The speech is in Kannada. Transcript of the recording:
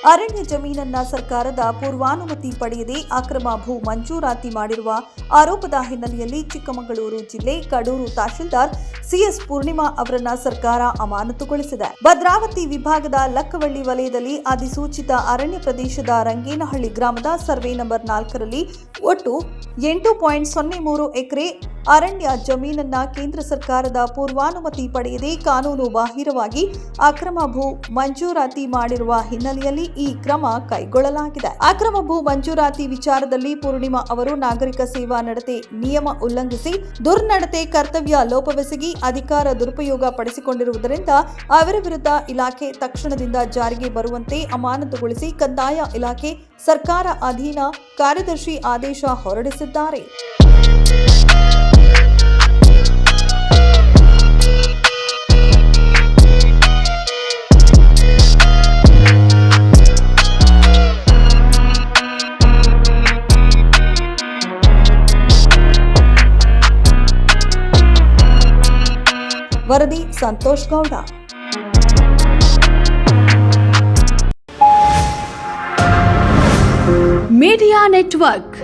ಅರಣ್ಯ ಜಮೀನನ್ನ ಸರ್ಕಾರದ ಪೂರ್ವಾನುಮತಿ ಪಡೆಯದೆ ಅಕ್ರಮ ಭೂ ಮಂಜೂರಾತಿ ಮಾಡಿರುವ ಆರೋಪದ ಹಿನ್ನೆಲೆಯಲ್ಲಿ ಚಿಕ್ಕಮಗಳೂರು ಜಿಲ್ಲೆ ಕಡೂರು ತಹಶೀಲ್ದಾರ್ ಸಿಎಸ್ ಪೂರ್ಣಿಮಾ ಅವರನ್ನ ಸರ್ಕಾರ ಅಮಾನತುಗೊಳಿಸಿದೆ. ಭದ್ರಾವತಿ ವಿಭಾಗದ ಲಕ್ಕವಳ್ಳಿ ವಲಯದಲ್ಲಿ ಅಧಿಸೂಚಿತ ಅರಣ್ಯ ಪ್ರದೇಶದ ರಂಗೇನಹಳ್ಳಿ ಗ್ರಾಮದ ಸರ್ವೆ ನಂಬರ್ 4ರಲ್ಲಿ ಒಟ್ಟು 8.03 ಎಕರೆ ಅರಣ್ಯ ಜಮೀನನ್ನ ಕೇಂದ್ರ ಸರ್ಕಾರದ ಪೂರ್ವಾನುಮತಿ ಪಡೆಯದೆ ಕಾನೂನು ಬಾಹಿರವಾಗಿ ಅಕ್ರಮ ಭೂ ಮಂಜೂರಾತಿ ಮಾಡಿರುವ ಹಿನ್ನೆಲೆಯಲ್ಲಿ ಈ ಕ್ರಮ ಕೈಗೊಳ್ಳಲಾಗಿದೆ. ಅಕ್ರಮ ಭೂ ಮಂಜೂರಾತಿ ವಿಚಾರದಲ್ಲಿ ಪೂರ್ಣಿಮಾ ಅವರು ನಾಗರಿಕ ಸೇವಾ ನಡತೆ ನಿಯಮ ಉಲ್ಲಂಘಿಸಿ ದುರ್ನಡತೆ ಕರ್ತವ್ಯ ಲೋಪವೆಸಗಿ ಅಧಿಕಾರ ದುರುಪಯೋಗ ಪಡಿಸಿಕೊಂಡಿರುವುದರಿಂದ ಅವರ ವಿರುದ್ಧ ಇಲಾಖೆ ತಕ್ಷಣದಿಂದ ಜಾರಿಗೆ ಬರುವಂತೆ ಅಮಾನತುಗೊಳಿಸಿ ಕಂದಾಯ ಇಲಾಖೆ ಸರ್ಕಾರ ಅಧೀನ ಕಾರ್ಯದರ್ಶಿ ಆದೇಶ ಹೊರಡಿಸಿದ್ದಾರೆ. ವರದಿ ಸಂತೋಷ್ ಗೌಡ. Media network